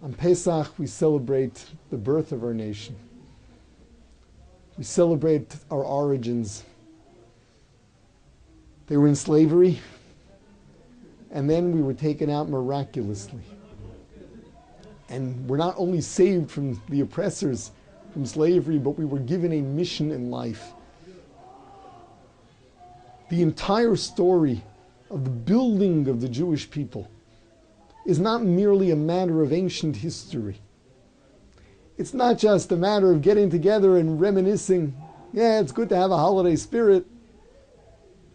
On Pesach, we celebrate the birth of our nation. We celebrate our origins. They were in slavery, and then we were taken out miraculously. And we're not only saved from the oppressors, from slavery, but we were given a mission in life. The entire story of the building of the Jewish people is not merely a matter of ancient history. It's not just a matter of getting together and reminiscing. Yeah, it's good to have a holiday spirit.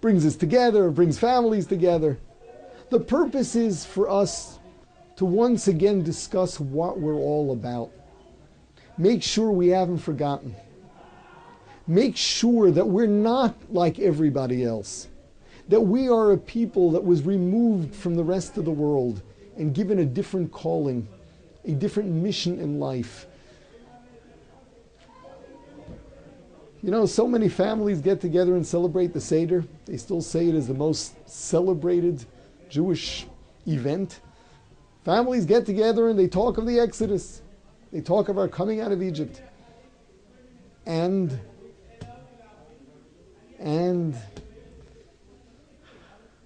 Brings us together, brings families together. The purpose is for us to once again discuss what we're all about. Make sure we haven't forgotten. Make sure that we're not like everybody else. That we are a people that was removed from the rest of the world and given a different calling, a different mission in life. You know, so many families get together and celebrate the Seder. They still say it is the most celebrated Jewish event. Families get together and they talk of the Exodus. They talk of our coming out of Egypt. And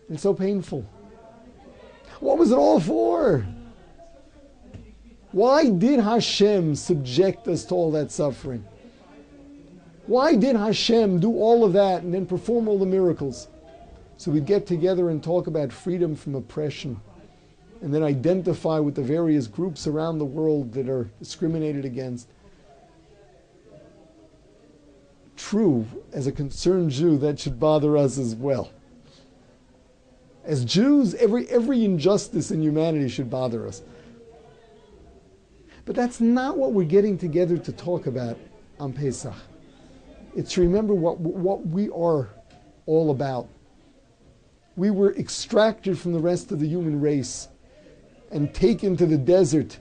it's so painful. What was it all for? Why did Hashem subject us to all that suffering? Why did Hashem do all of that and then perform all the miracles? So we'd get together and talk about freedom from oppression, and then identify with the various groups around the world that are discriminated against. True, as a concerned Jew, that should bother us as well. As Jews, every injustice in humanity should bother us. But that's not what we're getting together to talk about on Pesach. It's to remember what we are all about. We were extracted from the rest of the human race and taken to the desert,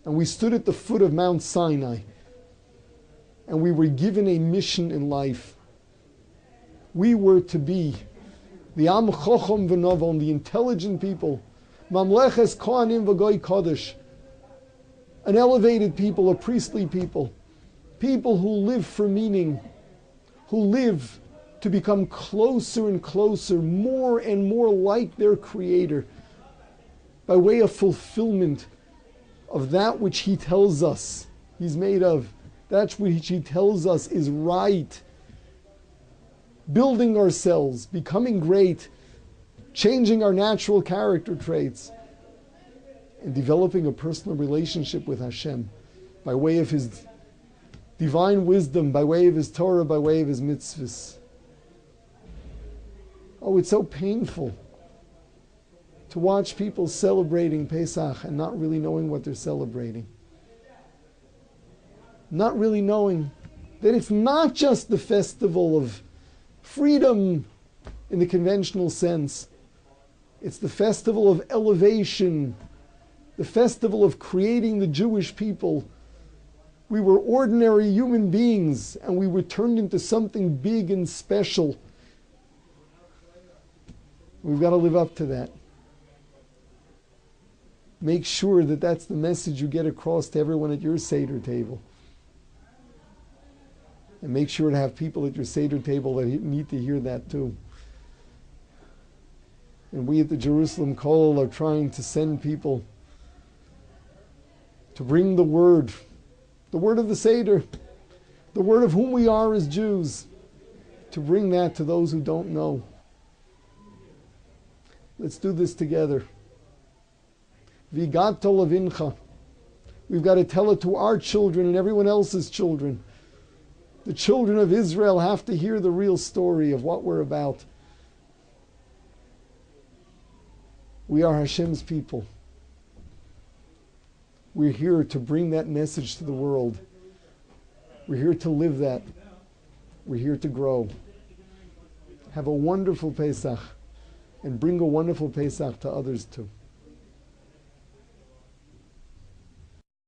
and we stood at the foot of Mount Sinai, and we were given a mission in life. We were to be the Am Chochom V'Novon, the intelligent people, Mamleches Kohanim V'Goy Kodesh, an elevated people, a priestly people, people who live for meaning, who live to become closer and closer, more and more like their Creator, by way of fulfillment of that which He tells us He's made of, that which He tells us is right. Building ourselves, becoming great, changing our natural character traits, and developing a personal relationship with Hashem by way of His divine wisdom, by way of His Torah, by way of His mitzvahs. Oh, it's so painful to watch people celebrating Pesach and not really knowing what they're celebrating. Not really knowing that it's not just the festival of freedom in the conventional sense. It's the festival of elevation, the festival of creating the Jewish people. We were ordinary human beings and we were turned into something big and special. We've got to live up to that. Make sure that that's the message you get across to everyone at your Seder table. And make sure to have people at your Seder table that need to hear that too. And we at the Jerusalem Kol are trying to send people to bring the word of the Seder, the word of whom we are as Jews, to bring that to those who don't know. Let's do this together. Vigato levincha. We've got to tell it to our children and everyone else's children. The children of Israel have to hear the real story of what we're about. We are Hashem's people. We're here to bring that message to the world. We're here to live that. We're here to grow. Have a wonderful Pesach and bring a wonderful Pesach to others too.